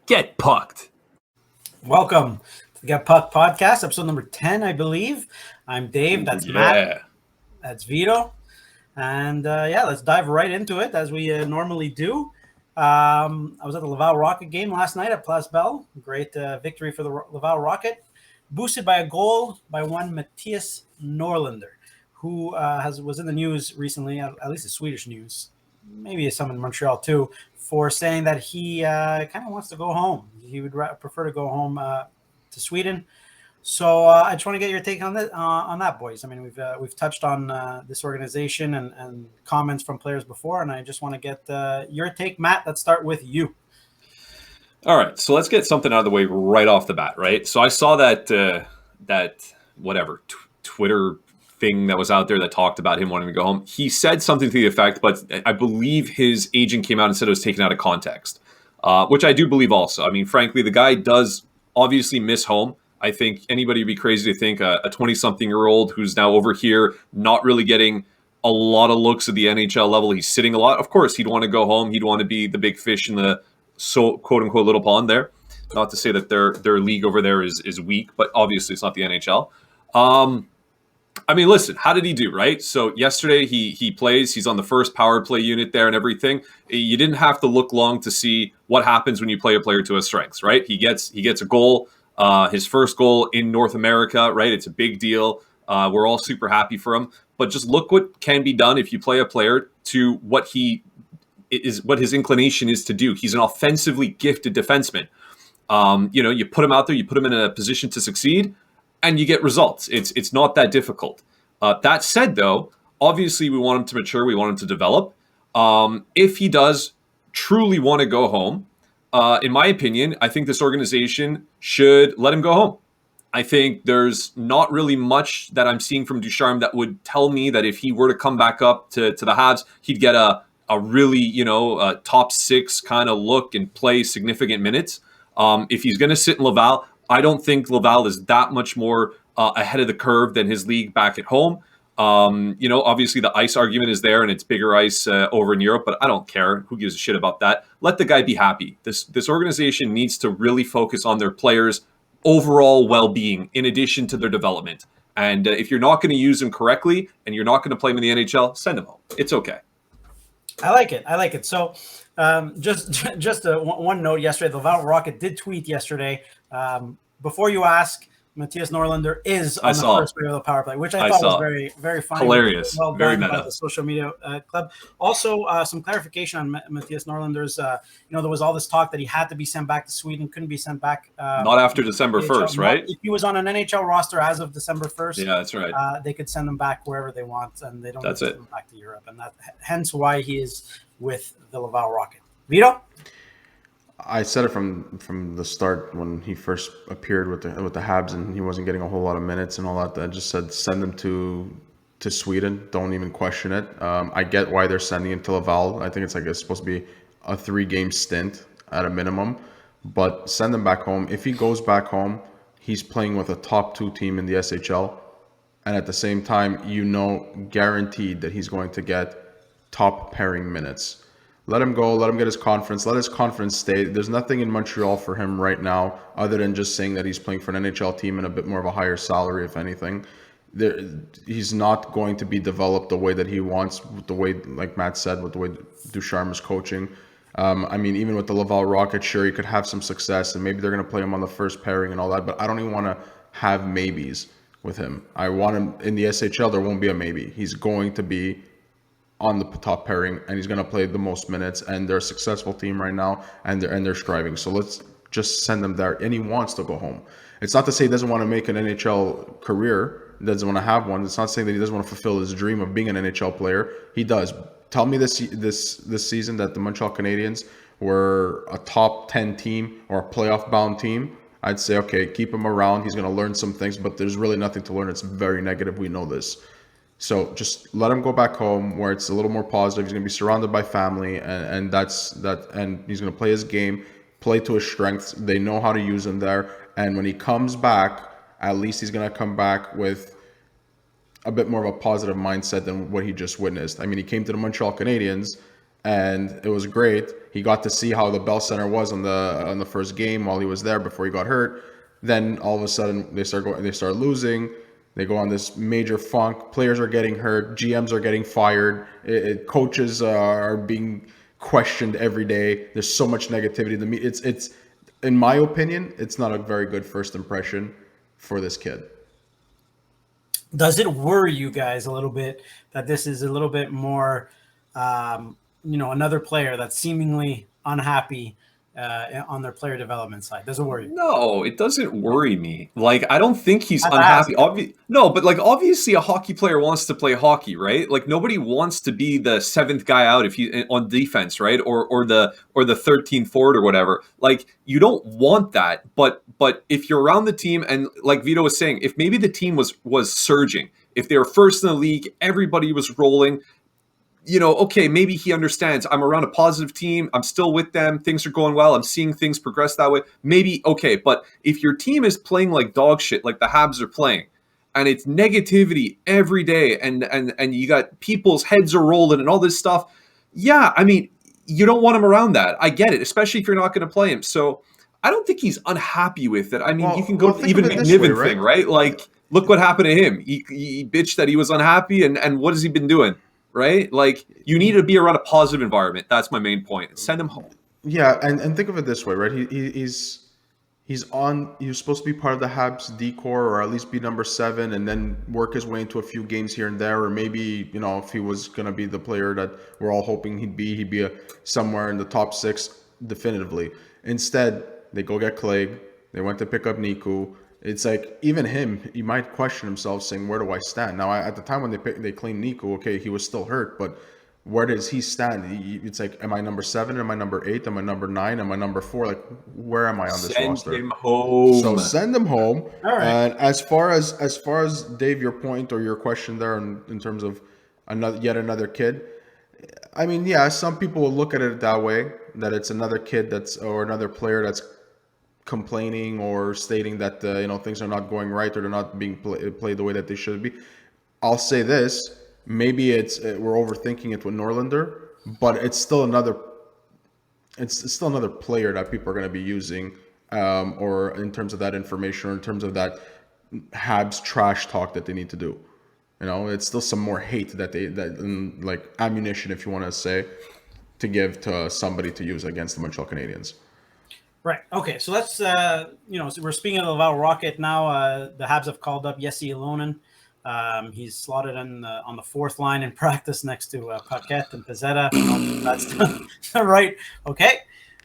Get pucked. Welcome to the Get Pucked podcast, episode number 10, I believe. I'm Dave. That's Matt. That's Vito. And let's dive right into it as we normally do. I was at the Laval Rocket game last night at Place Bell. Great victory for the Laval Rocket, boosted by a goal by one Mattias Norlinder, who was in the news recently, at least the Swedish news, maybe some in Montreal too, for saying that he kind of wants to go home. He would prefer to go home to Sweden. So I just want to get your take on that, boys. I mean, we've touched on this organization and comments from players before, and I just want to get your take, Matt. Let's start with you. All right, so let's get something out of the way right off the bat, right? So I saw that Twitter thing that was out there that talked about him wanting to go home. He said something to the effect, but I believe his agent came out and said it was taken out of context, which I do believe also. I mean, frankly, the guy does obviously miss home. I think anybody would be crazy to think a 20-something-year-old who's now over here not really getting a lot of looks at the NHL level. He's sitting a lot. Of course, he'd want to go home. He'd want to be the big fish in the quote-unquote little pond there. Not to say that their league over there is weak, but obviously it's not the NHL. I mean, listen, how did he do, right? So yesterday he plays. He's on the first power play unit there and everything. You didn't have to look long to see what happens when you play a player to his strengths, right? He gets a goal, his first goal in North America, right? It's a big deal. We're all super happy for him. But just look what can be done if you play a player to what his inclination is to do. He's an offensively gifted defenseman. You put him out there, you put him in a position to succeed, and you get results. It's not that difficult. That said, though, obviously we want him to mature. We want him to develop. If he does truly want to go home, in my opinion, I think this organization should let him go home. I think there's not really much that I'm seeing from Ducharme that would tell me that if he were to come back up to the Habs, he'd get a really, top six kind of look and play significant minutes. If he's going to sit in Laval, I don't think Laval is that much more ahead of the curve than his league back at home. Obviously the ice argument is there and it's bigger ice over in Europe, but I don't care. Who gives a shit about that? Let the guy be happy. This organization needs to really focus on their players' overall well-being in addition to their development. And if you're not going to use him correctly and you're not going to play him in the NHL, send him home. It's okay. I like it. So just one note yesterday, the Laval Rocket did tweet yesterday. Before you ask, Mattias Norlinder is on the first wave of the power play, which I thought was very, very funny. Hilarious. Well done very by meta. the social media club. Also, some clarification on Mattias Norlinder's, there was all this talk that he had to be sent back to Sweden, couldn't be sent back. Not after December 1st, right? If he was on an NHL roster as of December 1st, yeah, that's right. They could send him back wherever they want, and they don't need to send him back to Europe. And hence why he is with the Laval Rocket. Vito? I said it from the start when he first appeared with the Habs and he wasn't getting a whole lot of minutes and all that. I just said send him to Sweden. Don't even question it. I get why they're sending him to Laval. I think it's supposed to be a 3-game stint at a minimum, but send him back home. If he goes back home, he's playing with a top 2 team in the SHL, and at the same time, guaranteed that he's going to get top pairing minutes. Let him go. Let him get his conference. Let his conference stay. There's nothing in Montreal for him right now other than just saying that he's playing for an NHL team and a bit more of a higher salary, if anything. He's not going to be developed the way that he wants, with the way, like Matt said, with the way Ducharme is coaching. Even with the Laval Rocket, sure, he could have some success, and maybe they're going to play him on the first pairing and all that, but I don't even want to have maybes with him. I want him in the SHL. There won't be a maybe. He's going to be on the top pairing, and he's going to play the most minutes, and they're a successful team right now, and they're striving. So let's just send him there, and he wants to go home. It's not to say he doesn't want to make an NHL career, doesn't want to have one. It's not saying that he doesn't want to fulfill his dream of being an NHL player. He does. Tell me this season that the Montreal Canadiens were a top 10 team or a playoff-bound team. I'd say, okay, keep him around. He's going to learn some things, but there's really nothing to learn. It's very negative. We know this. So just let him go back home where it's a little more positive. He's going to be surrounded by family, and that's that. And he's going to play his game, play to his strengths. They know how to use him there. And when he comes back, at least he's going to come back with a bit more of a positive mindset than what he just witnessed. I mean, he came to the Montreal Canadiens, and it was great. He got to see how the Bell Center was on the first game while he was there before he got hurt. Then all of a sudden they start losing. They go on this major funk. Players are getting hurt. GMs are getting fired. Coaches are being questioned every day. There's so much negativity. It's in my opinion, it's not a very good first impression for this kid. Does it worry you guys a little bit that this is a little bit more, anher player that's seemingly unhappy on their player development side? Does it worry you? No, it doesn't worry me. Like, I don't think he's unhappy. No, but like, obviously a hockey player wants to play hockey, right? Like, nobody wants to be the seventh guy out if he on defense, right? Or the 13th forward or whatever. Like, you don't want that. But if you're around the team, and like Vito was saying, if maybe the team was surging, if they were first in the league, everybody was rolling. Okay, maybe he understands. I'm around a positive team. I'm still with them. Things are going well. I'm seeing things progress that way. Maybe, okay. But if your team is playing like dog shit, like the Habs are playing, and it's negativity every day, and you got people's heads are rolling and all this stuff, yeah, I mean, you don't want him around that. I get it, especially if you're not going to play him. So I don't think he's unhappy with it. I mean, you can go even McNiven thing, right? Like, look what happened to him. He bitched that he was unhappy, and what has he been doing? Right? Like, you need to be around a positive environment. That's my main point. Send him home. Yeah, and think of it this way, right? He's supposed to be part of the Habs decor, or at least be number 7, and then work his way into a few games here and there. Or maybe, if he was going to be the player that we're all hoping he'd be somewhere in the top 6 definitively. Instead, they go get Clegg. They went to pick up Niku. It's like, even him, he might question himself, saying, where do I stand? Now, at the time when they claimed Niku, okay, he was still hurt, but where does he stand? It's like, am I number 7? Am I number 8? Am I number 9? Am I number 4? Like, where am I on this roster? Send him home. So send him home. All right. And as far as Dave, your point or your question there in terms of another kid, I mean, yeah, some people will look at it that way, that it's another kid or another player that's complaining or stating that things are not going right, or they're not being played the way that they should be. I'll say this: maybe we're overthinking it with Norlinder, but it's still another player that people are going to be using, or in terms of that information, or in terms of that Habs trash talk that they need to do. It's still some more hate like ammunition, if you want to say, to give to somebody to use against the Montreal Canadiens. Right. Okay. So let's, so we're speaking of the Laval Rocket now. The Habs have called up Ylonen. He's slotted on the 4th line in practice next to Paquette and Pizzetta. That's right. Okay.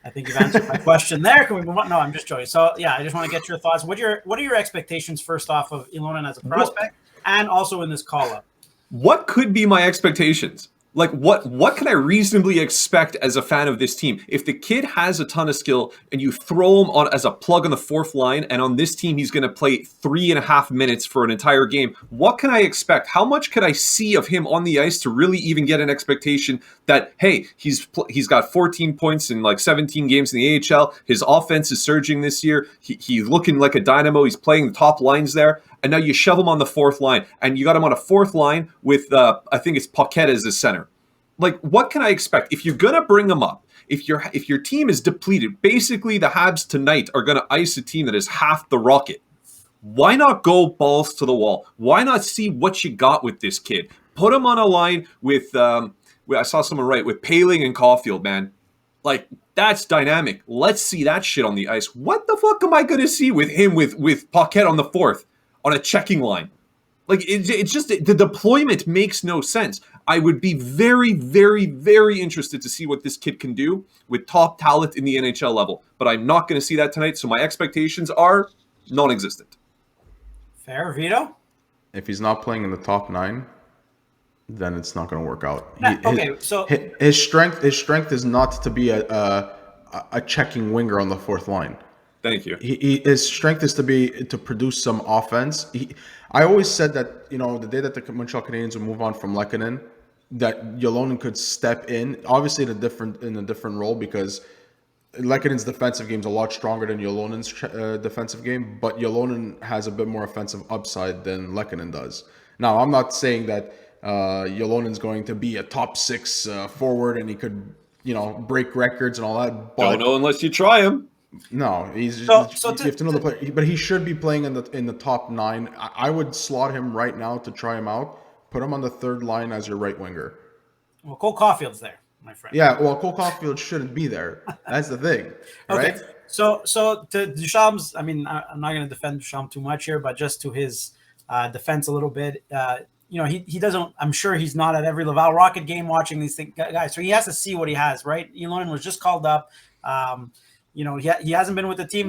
I think you've answered my question there. Can we move on? No, I'm just joking. So yeah, I just want to get your thoughts. What are your expectations first off of Ylonen as a prospect, and also in this call up? What could be my expectations? Like, what can I reasonably expect as a fan of this team? If the kid has a ton of skill and you throw him on as a plug on the 4th line, and on this team he's going to play 3.5 minutes for an entire game, what can I expect? How much could I see of him on the ice to really even get an expectation that, hey, he's got 14 points in like 17 games in the AHL. His offense is surging this year. He's looking like a dynamo. He's playing the top lines there. And now you shove him on the 4th line, and you got him on a 4th line with, I think it's Paquette as his center. Like, what can I expect? If you're going to bring him up, if your team is depleted, basically the Habs tonight are going to ice a team that is half the Rocket. Why not go balls to the wall? Why not see what you got with this kid? Put him on a line with, I saw someone write, with Paling and Caulfield, man. Like, that's dynamic. Let's see that shit on the ice. What the fuck am I going to see with him with Paquette on the 4th? On a checking line? Like, it's just, the deployment makes no sense. I would be very, very, very interested to see what this kid can do with top talent in the NHL level. But I'm not going to see that tonight, so my expectations are non-existent. Fair, Vito? If he's not playing in the top 9, then it's not going to work out. His strength is not to be a checking winger on the 4th line. Thank you. His strength is to produce some offense. I always said that, the day that the Montreal Canadiens would move on from Lehkonen, that Ylonen could step in, obviously in a different role, because Lehkonen's defensive game is a lot stronger than Ylonen's defensive game, but Ylonen has a bit more offensive upside than Lehkonen does. Now, I'm not saying that Ylonen's going to be a top 6 forward, and he could, break records and all that. But Don't know unless you try him. no, he's you have to know the player. But he should be playing in the top 9. I would slot him right now to try him out. Put him on the third line as your right winger. Well, Cole Caulfield's there, my friend. Yeah, well, Cole Caulfield shouldn't be there. That's the thing, right? Okay. So to Duchamp's, I mean, I'm not going to defend Duchamp too much here, but just to his defense a little bit, he doesn't. I'm sure he's not at every Laval Rocket game watching these things, guys. So he has to see what he has, right? Ylonen was just called up. He hasn't been with the team.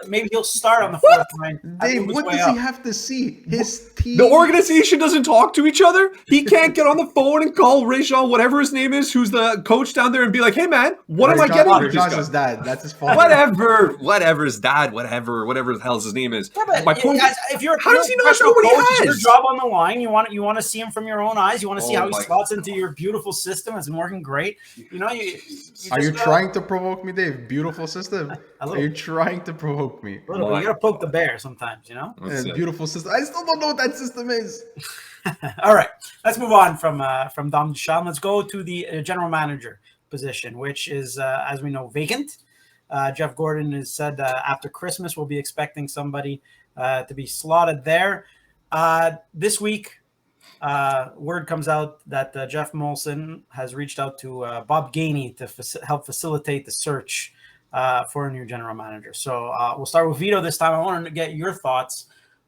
Maybe he'll start on the fourth line. Dave, what does he have to see? His team. The organization doesn't talk to each other. He can't get on the phone and call Réjean, whatever his name is, who's the coach down there, and be like, "Hey, man, what am I getting?" Réjean's his dad. That's his father. Whatever his dad, whatever the hell his name is. Yeah, but my point guys, if you're how does he not know what he has? Your job on the line. You want to see him from your own eyes. You want to see how he slots into your beautiful system. It's been working great. Are you trying to provoke me, Dave? Beautiful system. Are you trying to provoke me? You gotta poke the bear sometimes, Beautiful system. I still don't know what that system is. All right, let's move on from Dom Duchamp. Let's go to the general manager position, which is, as we know, vacant. Jeff Gordon has said after Christmas we'll be expecting somebody to be slotted there. This week, word comes out that Jeff Molson has reached out to Bob Gainey to help facilitate the search for a new general manager. So we'll start with Vito this time. I wanted to get your thoughts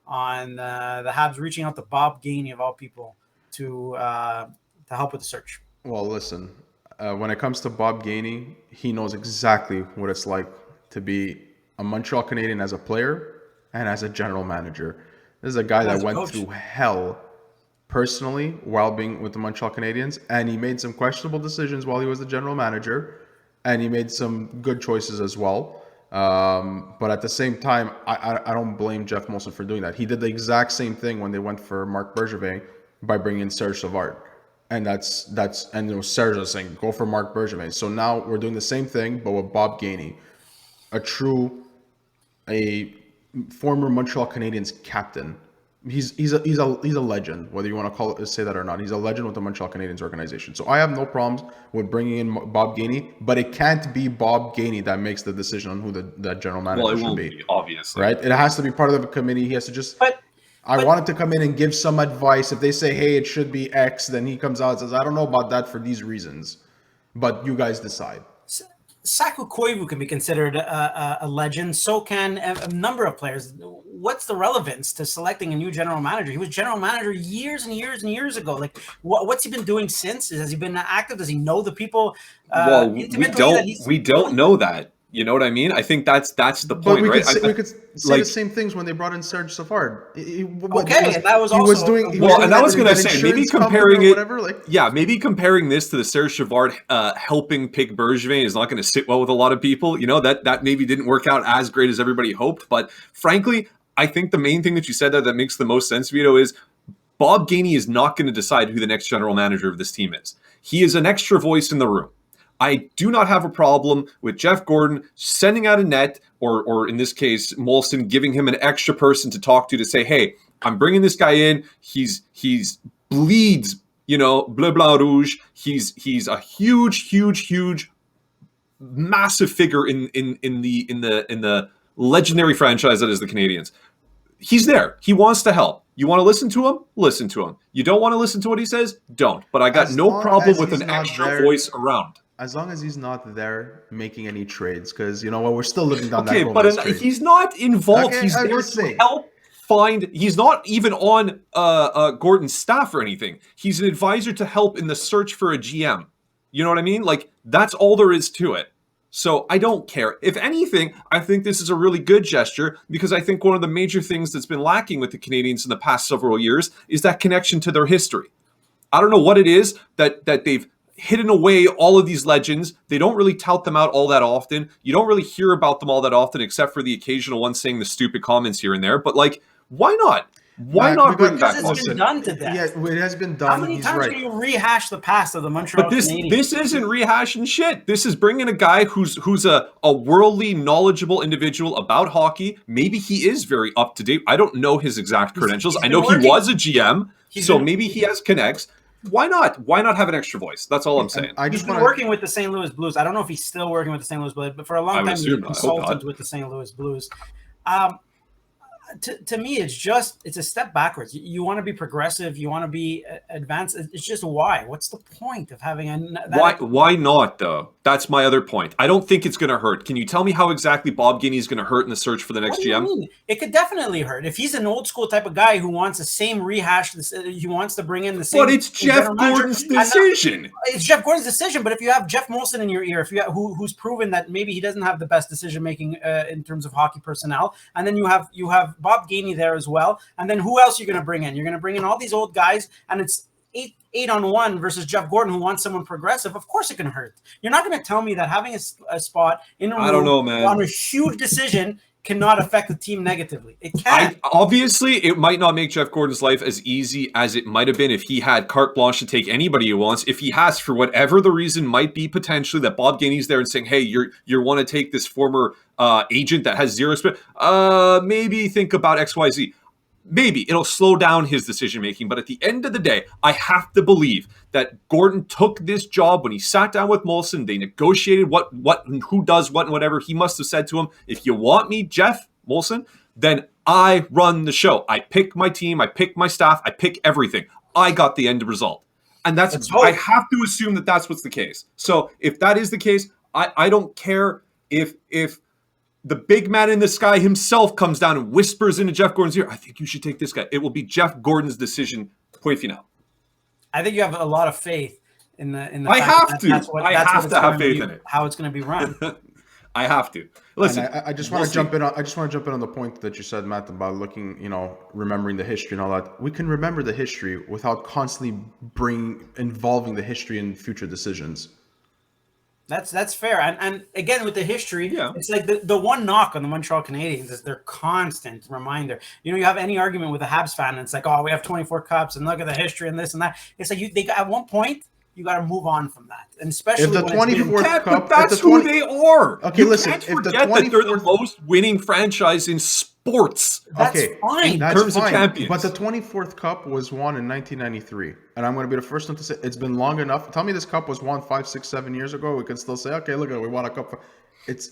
on the Habs reaching out to Bob Gainey, of all people, to help with the search. Well, listen, when it comes to Bob Gainey, he knows exactly what it's like to be a Montreal Canadian as a player and as a general manager. This is a guy that went through hell personally while being with the Montreal Canadiens, and he made some questionable decisions while he was the general manager. And he made some good choices as well. But at the same time, I don't blame Jeff Molson for doing that. He did the exact same thing when they went for Marc Bergevin by bringing in Serge Savard. And Serge was saying, go for Marc Bergevin. So now we're doing the same thing, but with Bob Gainey, a former Montreal Canadiens captain. He's a legend, whether you want to say that or not. He's a legend with the Montreal Canadiens organization. So I have no problems with bringing in Bob Gainey, but it can't be Bob Gainey that makes the decision on who that general manager should be. Obviously, right? It has to be part of the committee. He has to just. I wanted to come in and give some advice. If they say, "Hey, it should be X," then he comes out and says, "I don't know about that for these reasons," but you guys decide. Saku Koivu can be considered a legend. So can a number of players. What's the relevance to selecting a new general manager? He was general manager years and years and years ago. Like, what's he been doing since? Has he been active? Does he know the people? We don't know that. You know what I mean? I think that's the point, we right? We could say the same things when they brought in Serge Savard. And that was also and I was going to say maybe comparing it, maybe comparing this to the Serge Savard helping pick Bergevin is not going to sit well with a lot of people. That maybe didn't work out as great as everybody hoped. But frankly, I think the main thing that you said there that makes the most sense, Vito, is Bob Gainey is not going to decide who the next general manager of this team is. He is an extra voice in the room. I do not have a problem with Jeff Gordon sending out a net, or in this case, Molson giving him an extra person to talk to say, hey, I'm bringing this guy in. He's bleeds, bleu blanc rouge. He's a huge, massive figure in the legendary franchise that is the Canadiens. He's there. He wants to help. You want to listen to him? Listen to him. You don't want to listen to what he says? Don't. But I got no problem with an extra voice around. As long as he's not there making any trades, because you know what, we're still living down that road. Okay, but he's not involved. Okay, he's there to help find. He's not even on Gordon's staff or anything. He's an advisor to help in the search for a GM. You know what I mean? Like, that's all there is to it. So I don't care. If anything, I think this is a really good gesture because I think one of the major things that's been lacking with the Canadiens in the past several years is that connection to their history. I don't know what it is that they've hidden away all of these legends. They don't really tout them out all that often. You don't really hear about them all that often, except for the occasional one saying the stupid comments here and there. But like, why not? Why not bring back Molson? It's been done to death. Yeah, it has been done. How many times can you rehash the past of the Montreal Canadiens? This isn't rehashing shit. This is bringing a guy who's a worldly, knowledgeable individual about hockey. Maybe he is very up to date. I don't know his exact credentials. I know he was a GM, maybe he has connects. Why not? Why not have an extra voice? That's all I'm saying. He's been working with the St. Louis Blues. I don't know if he's still working with the St. Louis Blues, but for a long time, he was a consultant with the St. Louis Blues. To me, it's a step backwards. You want to be progressive. You want to be advanced. It's just why? What's the point of having Why not, though? That's my other point. I don't think it's going to hurt. Can you tell me how exactly Bob Gainey is going to hurt in the search for the next GM? It could definitely hurt. If he's an old school type of guy who wants the same rehash, he wants to bring in the same. But it's Jeff Gordon's decision. It's Jeff Gordon's decision. But if you have Jeff Molson in your ear, if you have, who's proven that maybe he doesn't have the best decision making in terms of hockey personnel, and then you have Bob Gainey there as well, and then who else are you going to bring in? You're going to bring in all these old guys, and it's 8-on-1 versus Jeff Gordon, who wants someone progressive. Of course, it can hurt. You're not going to tell me that having a spot in a room, I don't know, man, on a huge decision cannot affect the team negatively. It can. Obviously, it might not make Jeff Gordon's life as easy as it might have been if he had carte blanche to take anybody he wants. If he has, for whatever the reason might be, potentially that Bob Gainey's there and saying, "Hey, you want to take this former agent that has zero experience? Maybe think about XYZ." Maybe it'll slow down his decision making, but at the end of the day, I have to believe that Gordon took this job when he sat down with Molson. They negotiated what, who does what, and whatever. He must have said to him, "If you want me, Jeff Molson, then I run the show. I pick my team, I pick my staff, I pick everything. I got the end result." And I have to assume that that's what's the case. So if that is the case, I don't care if the big man in the sky himself comes down and whispers into Jeff Gordon's ear, "I think you should take this guy." It will be Jeff Gordon's decision. Point final. I think you have a lot of faith in the. I have to. I have to have faith in it. How it's going to be run. I have to. Listen, I just want to jump in. I just want to jump in on the point that you said, Matt, about looking, remembering the history and all that. We can remember the history without constantly involving the history in future decisions. That's fair. And again, with the history, It's like the one knock on the Montreal Canadiens is their constant reminder. You have any argument with a Habs fan, and it's like, "Oh, we have 24 cups, and look at the history and this and that." It's like at one point, you got to move on from that, and especially if the 24th cup. That's who they are. Okay, listen. Can't forget that they're the most winning franchise in sports. That's fine. In terms of champions. But the 24th cup was won in 1993, and I'm going to be the first one to say it's been long enough. Tell me this cup was won 5, 6, 7 years ago. We can still say, "Okay, look at it, we won a cup." It's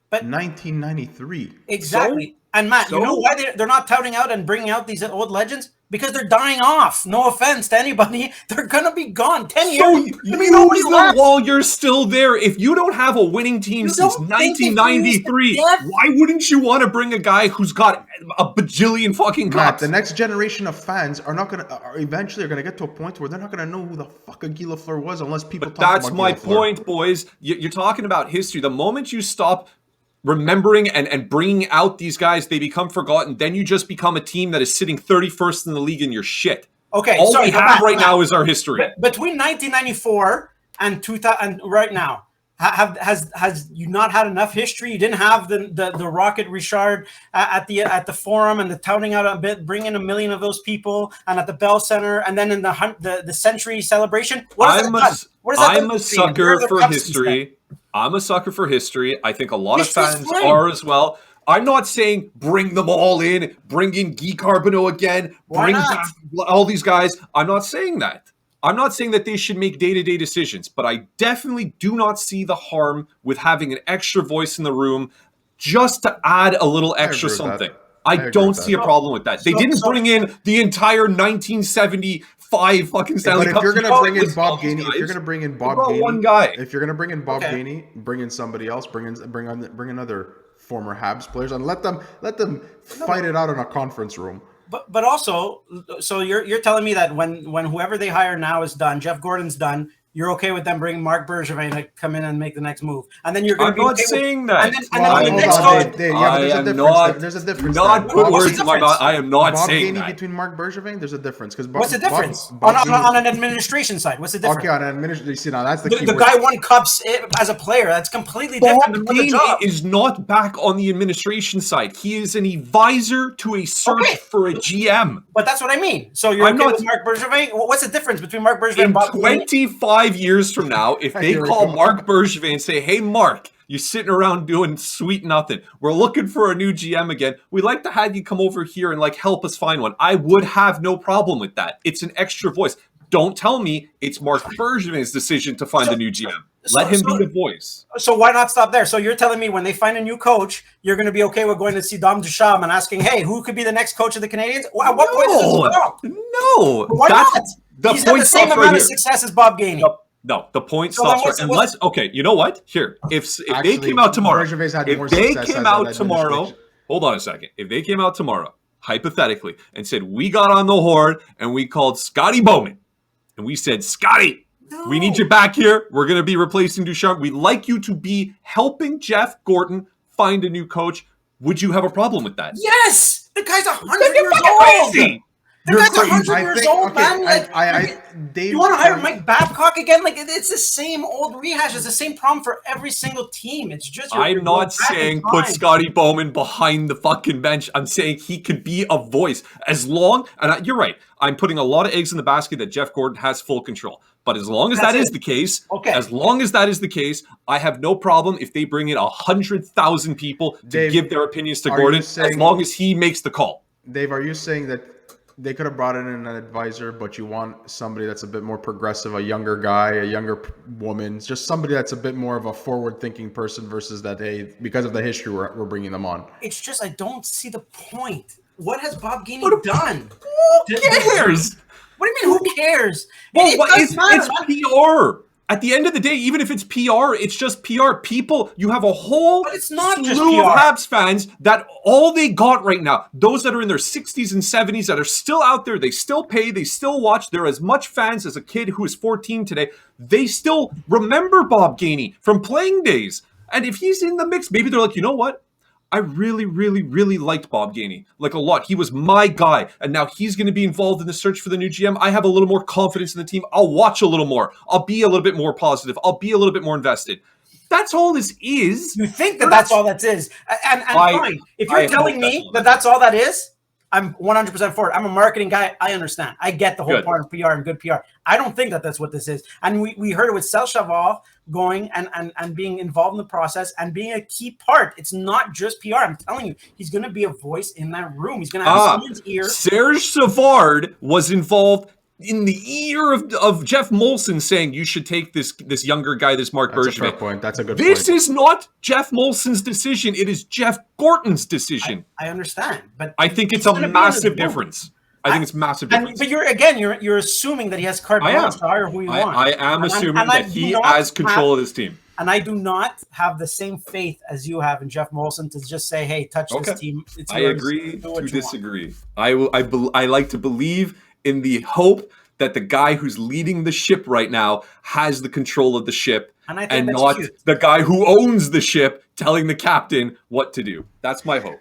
1993. Exactly. And Matt, you know why they're not touting out and bringing out these old legends? Because they're dying off. No offense to anybody. They're going to be gone. 10 years. So use them while you're still there. If you don't have a winning team since 1993, why wouldn't you want to bring a guy who's got a bajillion fucking cups? Matt, the next generation of fans are eventually going to get to a point where they're not going to know who the fuck a Guy Lafleur was unless people talk about Guy Lafleur. That's my point, boys. You're talking about history. The moment you stop remembering and bringing out these guys, they become forgotten. Then you just become a team that is sitting 31st in the league in your shit. Okay, all we have right now is our history. Between 1994 and 2000, and right now, has you not had enough history? You didn't have the Rocket Richard at the Forum and the touting out a bit, bringing 1 million of those people, and at the Bell Center, and then in the Century Celebration. I'm a sucker for history. I'm a sucker for history. I think a lot of fans are as well. I'm not saying bring them all in, bring in Guy Carbonneau again, bring back all these guys. I'm not saying that. I'm not saying that they should make day-to-day decisions, but I definitely do not see the harm with having an extra voice in the room just to add a little extra something. I don't see a problem with that. They didn't bring in the entire 1975 fucking Stanley Cup. But if you're going to bring in Bob Gainey, if you're going to bring in Bob Gainey, one guy. If you're going to bring in Bob Gainey, bring in somebody else, bring another former Habs players, and let them fight it out in a conference room. But also, so you're telling me that when whoever they hire now is done, Jeff Gordon's done, you're okay with them bringing Marc Bergevin to come in and make the next move, and then you're going to be I'm not saying that. There's a difference. Not put words in my mouth. I am not saying that. Between Marc Bergevin, there's a difference. What's the difference on an administration side? What's the difference? Okay, on an administration, you see now that's the key. The guy won cups as a player. That's completely different. Bob Gainey is not back on the administration side. He is an advisor to a search for a GM. But that's what I mean. So you're okay with Marc Bergevin? What's the difference between Marc Bergevin and Bob Gainey? 25 years from now, if they call Marc Bergevin and say, "Hey, Mark, you're sitting around doing sweet nothing. We're looking for a new GM again. We'd like to have you come over here and help us find one." I would have no problem with that. It's an extra voice. don't tell me it's Marc Bergevin's decision to find a new GM. Let him be the voice. So why not stop there? So you're telling me when they find a new coach, you're going to be okay with going to see Dom Duchamp and asking, hey, who could be the next coach of the Canadiens? At what point does this stop? No. Why not? He's had the same amount right of success as Bob Gainey. No, the point stops right. Unless, okay, you know what? Here, if they came out tomorrow, hold on a second. If they came out tomorrow, hypothetically, and said, we got on the horn and we called Scotty Bowman, and we said, Scotty, we need you back here. We're going to be replacing Duchamp. We'd like you to be helping Jeff Gorton find a new coach. Would you have a problem with that? Yes! The guy's 100 years old! Crazy. The guy's 100 years old, man. You want to hire Mike Babcock again? Like, it's the same old rehash. It's the same problem for every single team. It's just I'm not saying put Scotty Bowman behind the fucking bench. I'm saying he could be a voice as long. And you're right. I'm putting a lot of eggs in the basket that Jeff Gorton has full control. But as long as that is the case, I have no problem if they bring in 100,000 people to give their opinions to Gorton, as long as he makes the call. Dave, are you saying that they could have brought in an advisor, but you want somebody that's a bit more progressive, a younger guy, a younger woman, just somebody that's a bit more of a forward-thinking person versus that, hey, because of the history, we're bringing them on? It's just I don't see the point. What has Bob Gainey done? Who cares? What do you mean, who cares? Well, it's PR. At the end of the day, even if it's PR, it's just PR. People, you have a whole slew of Habs fans that all they got right now, those that are in their 60s and 70s that are still out there, they still pay, they still watch. They're as much fans as a kid who is 14 today. They still remember Bob Gainey from playing days. And if he's in the mix, maybe they're like, you know what? I really, really, really liked Bob Gainey, like a lot. He was my guy, and now he's going to be involved in the search for the new GM. I have a little more confidence in the team. I'll watch a little more. I'll be a little bit more positive. I'll be a little bit more invested. That's all this is. You think that's all that is. And fine. If you're telling me that's all that is, I'm 100% for it. I'm a marketing guy. I understand. I get the whole part of PR and good PR. I don't think that's what this is. And we heard it with Selchaval going and being involved in the process and being a key part. It's not just PR. I'm telling you, he's going to be a voice in that room. He's going to have someone's ear. Serge Savard was involved in the ear of Jeff Molson saying you should take this younger guy, this Marc Bergevin. That's a fair point. That's a good point. This is not Jeff Molson's decision. It is Jeff Gorton's decision. I understand, but I think it's a massive difference. I think it's massive difference. But you're assuming that he has carte blanche to hire who he wants. I am assuming that he has control of this team. And I do not have the same faith as you have in Jeff Molson to just say, "Hey, touch this team." I agree to disagree. I like to believe in the hope that the guy who's leading the ship right now has the control of the ship, and not the guy who owns the ship telling the captain what to do. That's my hope.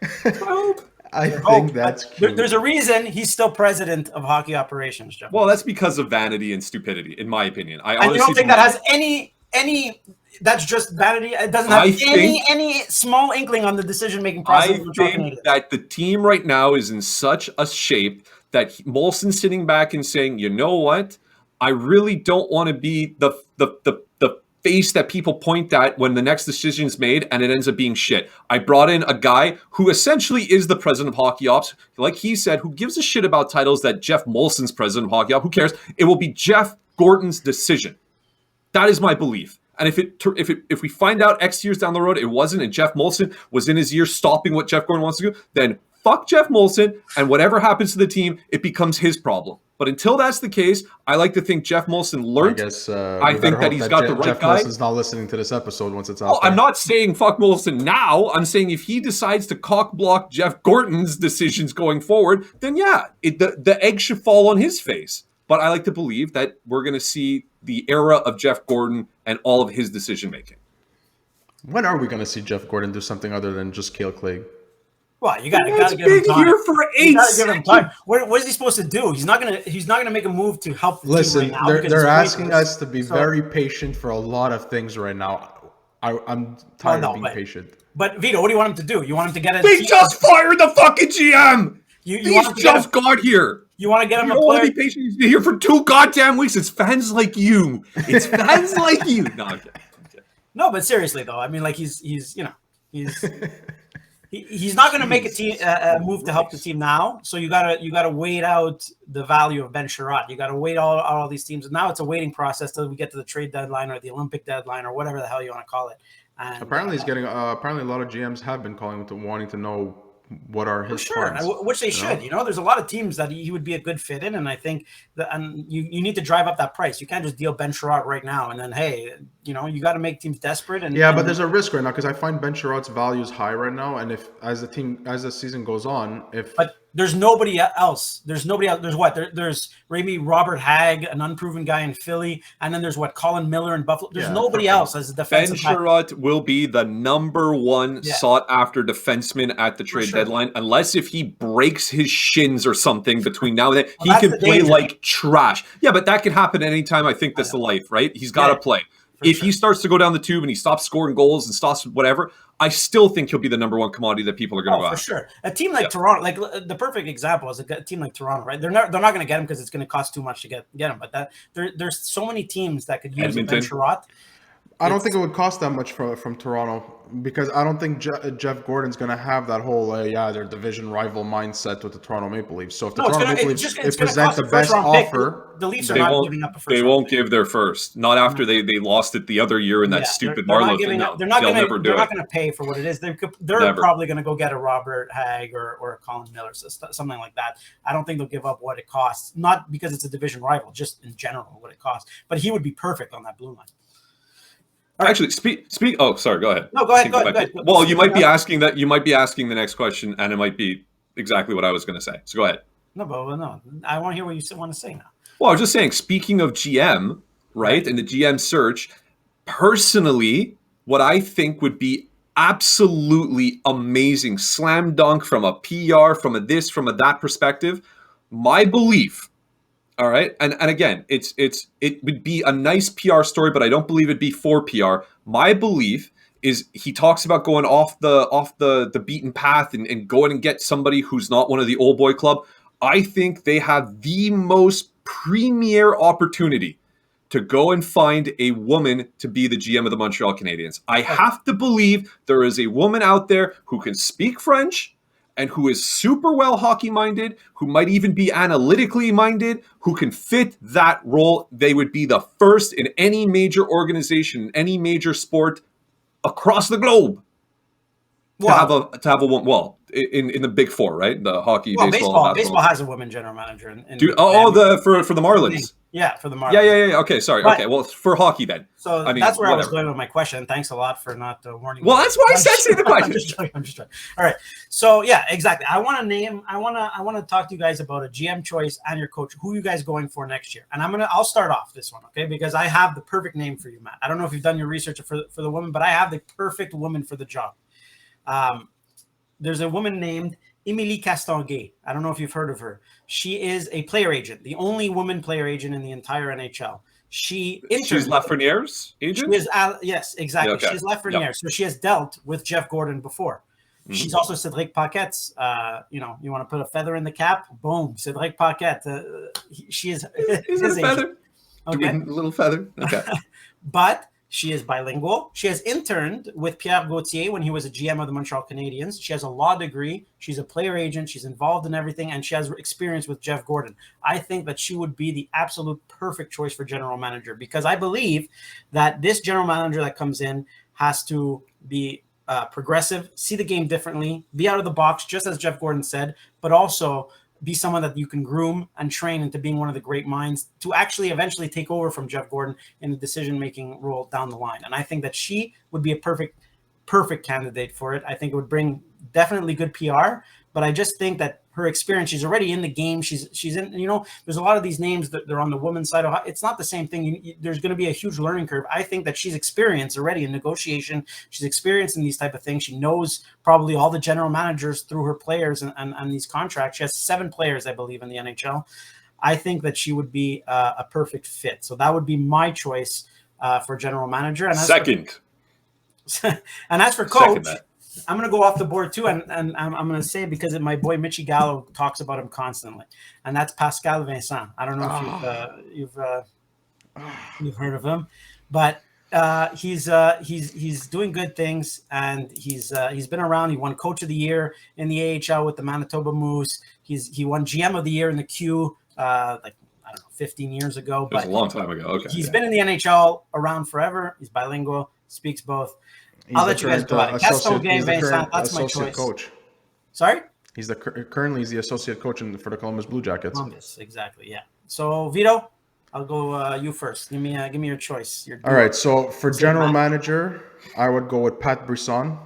I think that's cute. There's a reason he's still president of hockey operations, Jeff. Well, that's because of vanity and stupidity, in my opinion. And you don't think that has any? That's just vanity. It doesn't have any small inkling on the decision-making process. I think that the team right now is in such a shape that Molson's sitting back and saying, you know what? I really don't want to be the face that people point at when the next decision's made and it ends up being shit. I brought in a guy who essentially is the president of hockey ops, like he said, who gives a shit about titles that Jeff Molson's president of hockey ops. Who cares? It will be Jeff Gorton's decision. That is my belief. And if we find out X years down the road it wasn't, and Jeff Molson was in his ear stopping what Jeff Gorton wants to do, then fuck Jeff Molson, and whatever happens to the team, it becomes his problem. But until that's the case, I like to think Jeff Molson learned. I think that he's got the right guy. Jeff Molson's not listening to this episode once it's out. Well, I'm not saying fuck Molson now. I'm saying if he decides to cock block Jeff Gorton's decisions going forward, then yeah, the egg should fall on his face. But I like to believe that we're going to see the era of Jeff Gorton and all of his decision making. When are we going to see Jeff Gorton do something other than just Cale Clague? Well, you got to give him time. Here for 8 seconds. What is he supposed to do? He's not gonna make a move to help. Listen, they're asking us to be very patient for a lot of things right now. I'm tired of being patient. But Vito, what do you want him to do? You want him to get a? They just fired the fucking GM. He's just got here. You want to get him? You don't want to be patient. He's been here for 2 goddamn weeks. It's fans like you. It's fans like you. No, No, but seriously though, I mean, like he's He's not going to make a team move to help the team now. So you gotta wait out the value of Ben Sherratt. You gotta wait all these teams. And now it's a waiting process till we get to the trade deadline or the Olympic deadline or whatever the hell you want to call it. And apparently he's getting. Apparently a lot of GMs have been calling to wanting to know what are his plans. Which they should. There's a lot of teams that he would be a good fit in, and I think that you need to drive up that price. You can't just deal Ben Sherratt right now and then you got to make teams desperate. But there's a risk right now because I find Ben Sherratt's value is high right now, and if as the season goes on, but there's nobody else. There's nobody else. There's what? There's maybe Robert Hagg, an unproven guy in Philly, and then there's Colin Miller in Buffalo. There's nobody else as a defensive. Ben Sherratt will be the number one sought after defenseman at the trade deadline, unless if he breaks his shins or something between now and then. He can play like trash. Yeah, but that can happen anytime. I think that's the life, right? He's got to play. If he starts to go down the tube and he stops scoring goals and stops whatever, I still think he'll be the number one commodity that people are going to go after. For sure. A team like Toronto, like the perfect example is a team like Toronto, right? They're not going to get him because it's going to cost too much to get him. But there's so many teams that could use Ben Sherratt. I don't think it would cost that much from Toronto because I don't think Jeff Gordon's going to have that whole their division rival mindset with the Toronto Maple Leafs. So if the Toronto Maple Leafs present the best offer, the Leafs are not giving up a first. They won't give their first. Not after they lost it the other year in that stupid Marleau thing. They're not going to pay for what it is. They're probably going to go get a Robert Hagg or a Colin Miller, something like that. I don't think they'll give up what it costs. Not because it's a division rival, just in general what it costs. But he would be perfect on that blue line. Actually, speak. Oh, sorry. Go ahead. No, go ahead. Well, you might be asking that. You might be asking the next question, and it might be exactly what I was going to say. So go ahead. No, I want to hear what you want to say now. Well, I was just saying. Speaking of GM, right, and the GM search, personally, what I think would be absolutely amazing, slam dunk from a PR, from a this, from a that perspective. My belief. All right. And again, it would be a nice PR story, but I don't believe it'd be for PR. My belief is he talks about going off the beaten path and going and get somebody who's not one of the old boy club. I think they have the most premier opportunity to go and find a woman to be the GM of the Montreal Canadiens. I have to believe there is a woman out there who can speak French and who is super well hockey minded, who might even be analytically minded, who can fit that role. They would be the first in any major organization, any major sport across the globe to have a woman. Well, in the Big Four, right? The hockey, baseball has a woman general manager. For the Marlins. Yeah, for the Marlins. Yeah. Okay, sorry. Okay, well, for hockey then. So that's where I was going with my question. Thanks a lot for not warning me. Well, that's why I said the question. I'm just trying. All right. So yeah, exactly. I want to talk to you guys about a GM choice and your coach. Who you guys going for next year? And I'll start off this one, okay? Because I have the perfect name for you, Matt. I don't know if you've done your research for the woman, but I have the perfect woman for the job. There's a woman named Émilie Castonguay. I don't know if you've heard of her. She is a player agent, the only woman player agent in the entire NHL. She's Lafreniere's agent? Yes, exactly. Yeah, okay. She's Lafreniere. Yep. So she has dealt with Jeff Gordon before. Mm-hmm. She's also Cédric Paquette's. You want to put a feather in the cap? Boom, Cédric Paquette. She is. Is it a feather? Okay. A little feather. Okay. But she is bilingual. She has interned with Pierre Gauthier when he was a GM of the Montreal Canadiens. She has a law degree. She's a player agent. She's involved in everything, and she has experience with Jeff Gordon. I think that she would be the absolute perfect choice for general manager because I believe that this general manager that comes in has to be progressive, see the game differently, be out of the box, just as Jeff Gordon said, but also be someone that you can groom and train into being one of the great minds to actually eventually take over from Jeff Gordon in the decision-making role down the line. And I think that she would be a perfect candidate for it. I think it would bring definitely good PR, but I just think that her experience, she's already in the game. She's in, there's a lot of these names that they're on the women's side. It's not the same thing. There's going to be a huge learning curve. I think that she's experienced already in negotiation. She's experienced in these type of things. She knows probably all the general managers through her players and these contracts. She has 7 players, I believe, in the NHL. I think that she would be a perfect fit. So that would be my choice for general manager. And as for coach, I'm going to go off the board too, and I'm going to say it because my boy Mitchie Gallo talks about him constantly, and that's Pascal Vincent. I don't know if you've heard of him, but He's doing good things, and he's been around. He won Coach of the Year in the AHL with the Manitoba Moose. He won GM of the Year in the Q, like I don't know, 15 years ago. It was But a long time ago. Okay. he's been in the NHL around forever. He's bilingual, speaks both. I'll let you guys go at it. Gaston Gay Vincent, that's my choice. Coach. Sorry? Currently he's the associate coach for the Columbus Blue Jackets. Columbus, exactly, yeah. So Vito, I'll go you first. Give me your choice. All right, so for general manager, I would go with Pat Brisson.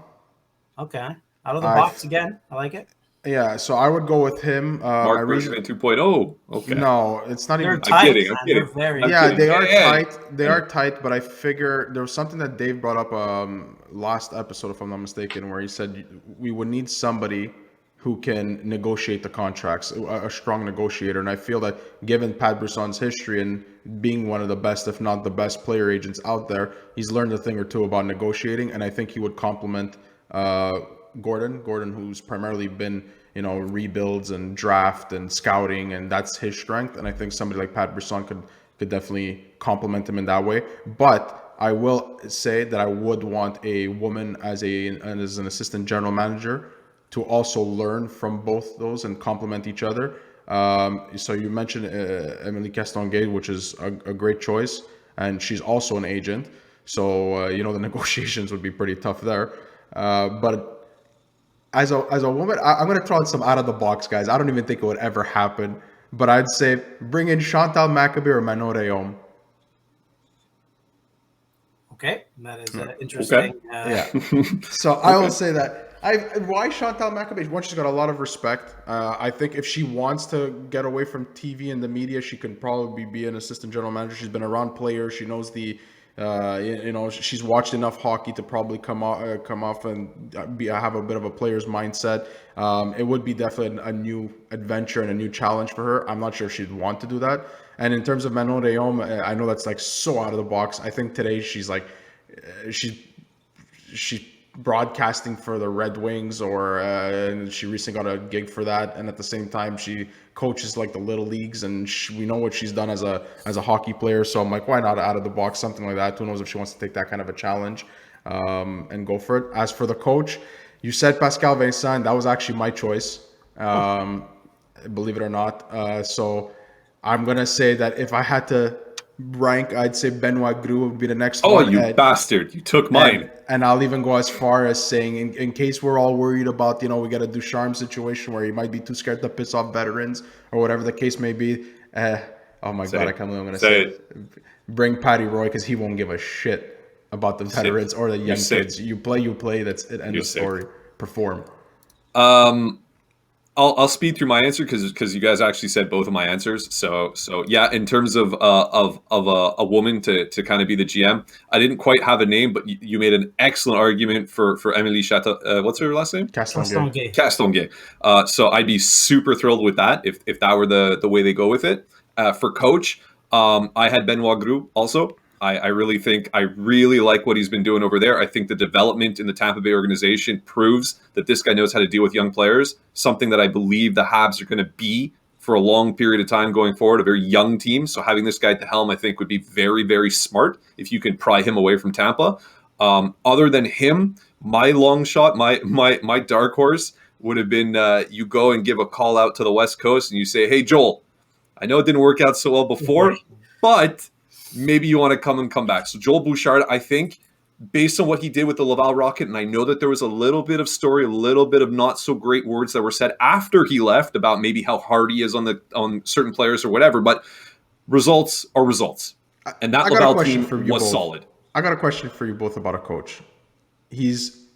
Okay. Out of the box again. I like it. Yeah, so I would go with him. Mark Bergevin 2.0. Okay. No, it's not They're even. tight. I'm kidding. They are tight. They are tight, but I figure there was something that Dave brought up last episode, if I'm not mistaken, where he said we would need somebody who can negotiate the contracts, a strong negotiator. And I feel that given Pat Brisson's history and being one of the best, if not the best player agents out there, he's learned a thing or two about negotiating. And I think he would complement Gordon, who's primarily been, rebuilds and draft and scouting, and that's his strength. And I think somebody like Pat Brisson could definitely complement him in that way. But I will say that I would want a woman as an assistant general manager to also learn from both those and complement each other. So you mentioned Emily Castonguay, which is a great choice, and she's also an agent. So the negotiations would be pretty tough there. But as a woman, I'm going to throw out some out of the box guys. I don't even think it would ever happen, but I'd say bring in Chantal Machabée or Manon Rhéaume. Okay, that is interesting. Okay. So I will say that. Why Chantal Machabée? One, she's got a lot of respect. I think if she wants to get away from TV and the media, she can probably be an assistant general manager. She's been around players. She knows she's watched enough hockey to probably come off and have a bit of a player's mindset. It would be definitely a new adventure and a new challenge for her. I'm not sure if she'd want to do that. And in terms of Manon Rhéaume, I know that's like so out of the box. I think today she's like, she's broadcasting for the Red Wings, and she recently got a gig for that. And at the same time, she coaches like the little leagues, and we know what she's done as a hockey player. So I'm like, why not out of the box, something like that? Who knows if she wants to take that kind of a challenge and go for it. As for the coach, you said Pascal Vincent. That was actually my choice, believe it or not. So I'm going to say that if I had to rank, I'd say Benoit Groulx would be the next one. Oh, you bastard. You took mine. And I'll even go as far as saying, in case we're all worried about, we got a Ducharme situation where he might be too scared to piss off veterans or whatever the case may be. Oh my God, I can't believe I'm going to say it. Bring Patty Roy, because he won't give a shit about the veterans or the young kids. You play, that's it, end of story. Perform. I'll speed through my answer because you guys actually said both of my answers. So yeah, in terms of a woman to kind of be the GM, I didn't quite have a name, but you made an excellent argument for Emily Chateau. What's her last name? Castonguay. So I'd be super thrilled with that if that were the way they go with it. For coach, I had Benoit Groulx also. I really like what he's been doing over there. I think the development in the Tampa Bay organization proves that this guy knows how to deal with young players, something that I believe the Habs are going to be for a long period of time going forward, a very young team. So having this guy at the helm, I think, would be very, very smart if you can pry him away from Tampa. Other than him, my long shot, my dark horse would have been you go and give a call out to the West Coast and you say, hey, Joel, I know it didn't work out so well before, but maybe you want to come back. So Joel Bouchard, I think, based on what he did with the Laval Rocket, and I know that there was a little bit of story, a little bit of not so great words that were said after he left about maybe how hard he is on certain players or whatever, but results are results. And that Laval team was solid. I got a question for you both about a coach. He's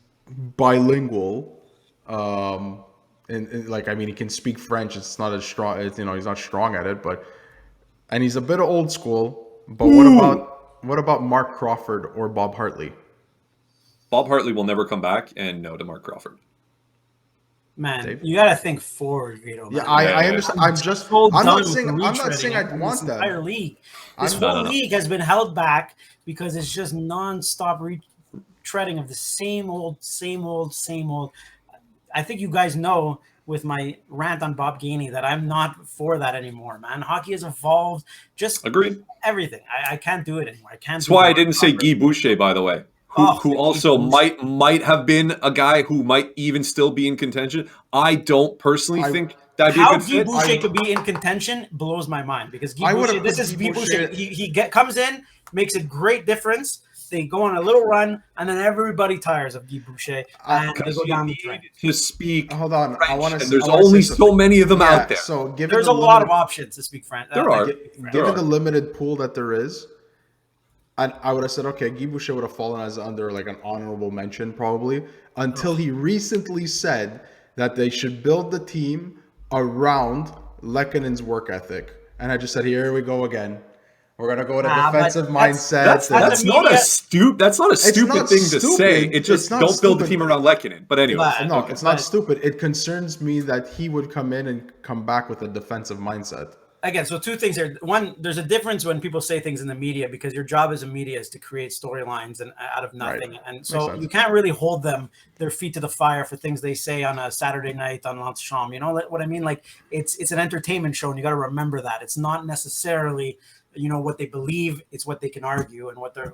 bilingual. He can speak French. It's not as strong, he's not strong at it, and he's a bit old school. But what about Mark Crawford or Bob Hartley? Bob Hartley will never come back, and no to Mark Crawford. Man, Dave? You gotta think forward, Vito. Yeah, I understand. I'm not saying I want that. Entire league, this whole league has been held back because it's just nonstop retreading of the same old. I think you guys know with my rant on Bob Gainey that I'm not for that anymore, man. Hockey has evolved. Just Agreed. everything. I can't do it anymore. I can't. That's do why I it didn't say properly. Guy Boucher, by the way, Oh, who Guy also Boucher. might have been a guy who might even still be in contention. I don't personally think that'd be a How good Guy fit. Boucher could be in contention blows my mind because Guy I would Boucher. have This put is Guy Guy Boucher. Boucher. He comes in, makes a great difference. They go on a little run, and then everybody tires of Guy Boucher, and they go down the drain. To speak Hold on, I French, want and to. there's only so many of them out there. So given There's the a lot limited, of options to speak French. There are. given the limited pool that there is, and I would have said, okay, Guy Boucher would have fallen as under like an honorable mention probably until he recently said that they should build the team around Lekkonen's work ethic, and I just said, here we go again. We're gonna go with a defensive mindset. That's not a stupid thing to say. It just don't build the team around Lekkonen. But anyway, no, it's not stupid. It concerns me that he would come in and come back with a defensive mindset. Again, so two things here. One, there's a difference when people say things in the media because your job as a media is to create storylines and out of nothing, Right. and so you can't really hold their feet to the fire for things they say on a Saturday night on L'Antichambre. You know what I mean? Like it's an entertainment show, and you got to remember that it's not necessarily what they believe, it's what they can argue and what they're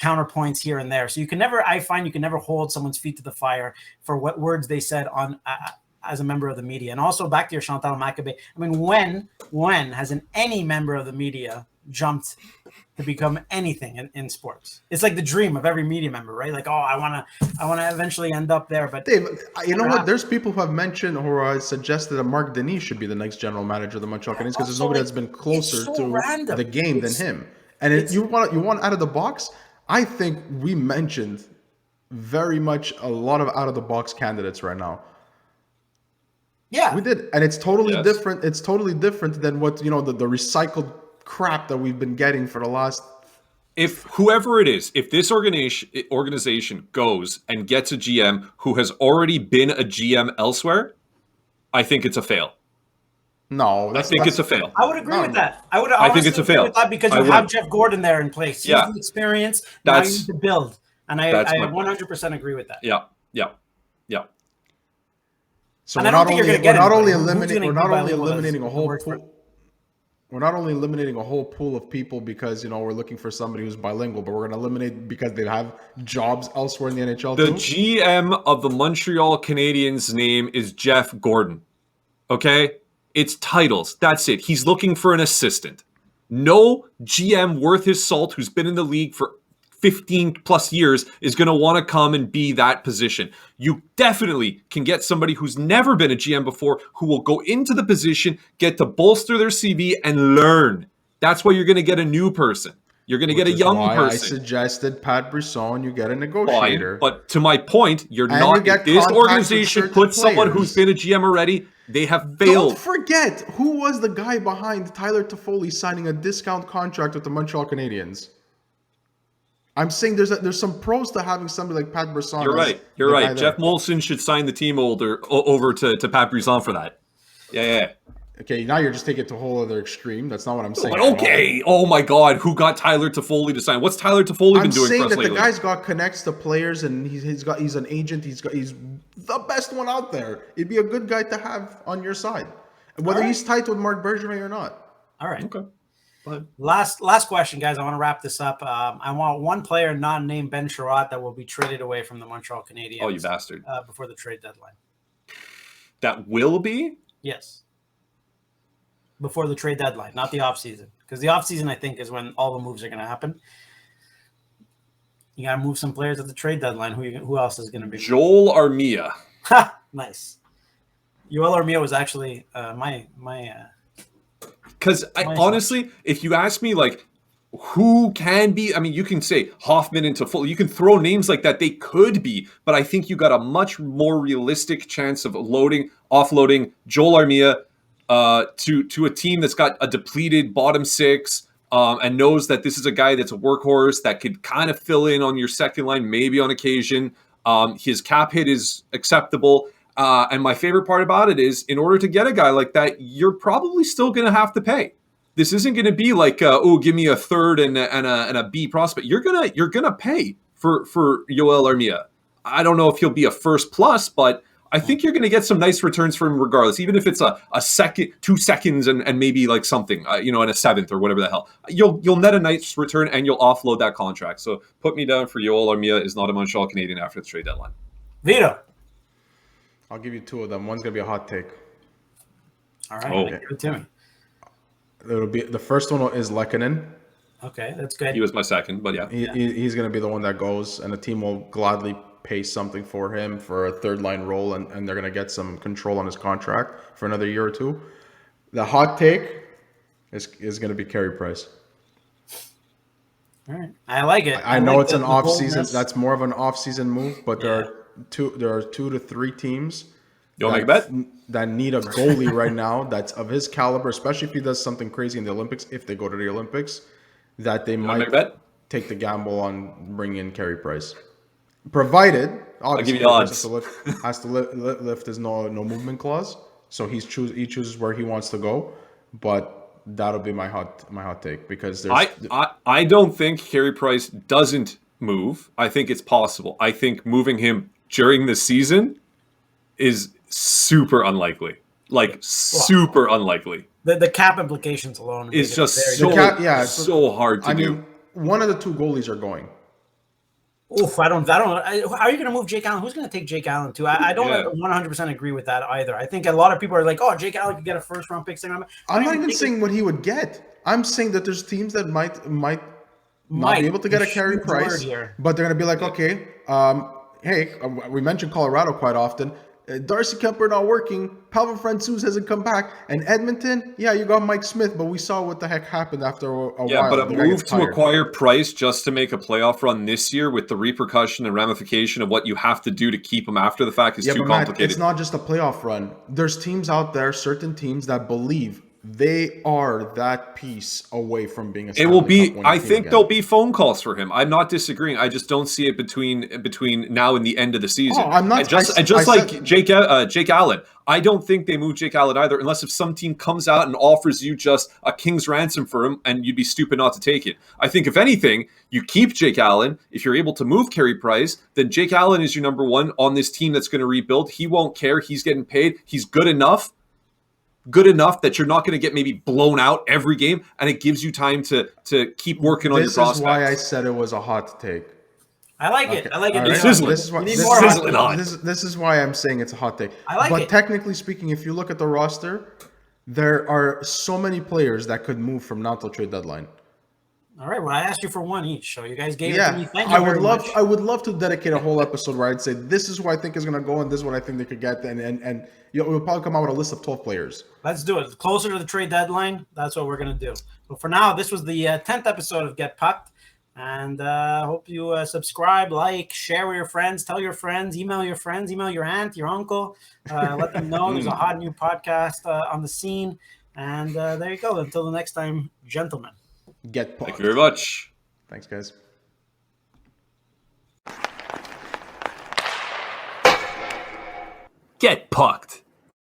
counterpoints here and there. So you can never hold someone's feet to the fire for what words they said on as a member of the media. And also back to your Chantal Machabée, I mean, when has any member of the media jumped to become anything in sports? It's like the dream of every media member, right? Like, I want to eventually end up there. But Dave, you know what? There's people who have mentioned or suggested that Marc Denis should be the next general manager of the Montreal Canadiens because there's nobody that's been closer to the game than him. And you want out of the box? I think we mentioned very much a lot of out of the box candidates right now. Yeah, we did, and it's totally different. It's totally different than what the recycled crap that we've been getting for the last. If whoever it is, if this organization goes and gets a GM who has already been a GM elsewhere, I think it's a fail. No, I think it's a fail. I would agree with that. I think it's a fail with that because you have Jeff Gordon there in place. He's the experience. Now you need to build, and I 100% agree with that. Yeah. So we're not only eliminating a whole pool. We're not only eliminating a whole pool of people because we're looking for somebody who's bilingual, but we're going to eliminate because they have jobs elsewhere in the NHL. The GM of the Montreal Canadiens' name is Jeff Gordon. Okay, it's titles. That's it. He's looking for an assistant. No GM worth his salt who's been in the league for 15 plus years is going to want to come and be that position. You definitely can get somebody who's never been a GM before who will go into the position, get to bolster their CV and learn. That's why you're going to get a new person. You're going to get a young person. I suggested Pat Brisson, you get a negotiator. Fine, but to my point, this organization puts someone who's been a GM already. They have failed. Don't forget, who was the guy behind Tyler Toffoli signing a discount contract with the Montreal Canadiens? I'm saying there's some pros to having somebody like Pat Brisson. You're right. Jeff Molson should sign the team over to Pat Brisson for that. Yeah. Okay, now you're just taking it to a whole other extreme. That's not what I'm saying. But okay. Oh my God, who got Tyler Toffoli to sign? What's Tyler Toffoli been doing for us lately? I'm saying that the guy's got connects to players, and he's an agent. He's the best one out there. It'd be a good guy to have on your side, whether he's tight with Marc Bergevin or not. All right. Okay. Last question, guys. I want to wrap this up. I want one player not named Ben Sherratt that will be traded away from the Montreal Canadiens. Oh, you bastard! Before the trade deadline. That will be? Yes. Before the trade deadline, not the offseason. Because the offseason, I think, is when all the moves are going to happen. You got to move some players at the trade deadline. Who else is going to be? Joel Armia. Ha! Nice. Joel Armia was actually my Because honestly, if you ask me, like, who can be, I mean, you can say Hoffman into Toffoli. You can throw names like that. They could be, but I think you got a much more realistic chance of offloading Joel Armia to a team that's got a depleted bottom six and knows that this is a guy that's a workhorse that could kind of fill in on your second line, maybe on occasion. His cap hit is acceptable. And my favorite part about it is, in order to get a guy like that, you're probably still going to have to pay. This isn't going to be like, give me a third and a B prospect. You're gonna pay for Joel Armia. I don't know if he'll be a first plus, but I think you're going to get some nice returns for him regardless, even if it's a second, 2 seconds, and maybe like something, in a 7th or whatever the hell. You'll net a nice return and you'll offload that contract. So put me down for Yoel Armia is not a Montreal Canadian after the trade deadline. Vito. I'll give you 2 of them. One's gonna be a hot take. All right, give it to me. It'll be the first one is Lehkonen. Okay, that's good. He was my second, but yeah. He's going to be the one that goes, and the team will gladly pay something for him for a third-line role, and they're going to get some control on his contract for another year or 2. The hot take is going to be Carey Price. All right, I like it. I know like it's an off-season. That's more of an off-season move, but there are 2 to 3 teams. You want to make a bet? That need a goalie right now that's of his caliber, especially if he does something crazy in the Olympics, if they go to the Olympics, that they might take the gamble on bringing in Carey Price. Provided, obviously, I'll give you odds. Has to lift his no movement clause, so he chooses where he wants to go. But that'll be my hot take, because I don't think Carey Price doesn't move. I think it's possible. I think moving him during the season is super unlikely. Super unlikely. The cap implications alone is just so hard to do. Mean, one of the 2 goalies are going. Oof, I don't. How are you going to move Jake Allen? Who's going to take Jake Allen too? I don't 100% agree with that either. I think a lot of people are like, "Oh, Jake Allen could get a first-round pick." I'm not even saying what he would get. I'm saying that there's teams that might not be able to get a Carey Price, but they're going to be like, "Okay, hey, we mentioned Colorado quite often. Darcy Kemper not working. Pavel Francouz hasn't come back. And Edmonton, you got Mike Smith, but we saw what the heck happened after a while. Yeah, but a move to acquire Price just to make a playoff run this year with the repercussion and ramification of what you have to do to keep him after the fact is too complicated. Matt, it's not just a playoff run. There's teams out there, certain teams that believe they are that piece away from being a Stanley Cup winning team. I think there'll be phone calls for him. I'm not disagreeing. I just don't see it between now and the end of the season. I'm not. Jake Allen. I don't think they move Jake Allen either, unless if some team comes out and offers you just a king's ransom for him, and you'd be stupid not to take it. I think if anything, you keep Jake Allen. If you're able to move Carey Price, then Jake Allen is your number 1 on this team that's going to rebuild. He won't care. He's getting paid. He's good enough that you're not going to get maybe blown out every game, and it gives you time to keep working on your prospects. This is why I said it was a hot take. I like it. I like it. Right. This is why I'm saying it's a hot take. I like it. But technically speaking, if you look at the roster, there are so many players that could move from now till trade deadline. All right. Well, I asked you for 1 each, so you guys gave it to me. Thank you. I would love to dedicate a whole episode where I'd say this is who I think is going to go and this is what I think they could get, and we'll probably come out with a list of 12 players. Let's do it. Closer to the trade deadline, that's what we're going to do. But for now, this was the 10th episode of Get Pucked. And hope you subscribe, like, share with your friends, tell your friends, email your aunt, your uncle. Let them know there's a hot new podcast on the scene. And there you go. Until the next time, gentlemen. Get pucked. Thank you very much. Thanks, guys. Get pucked.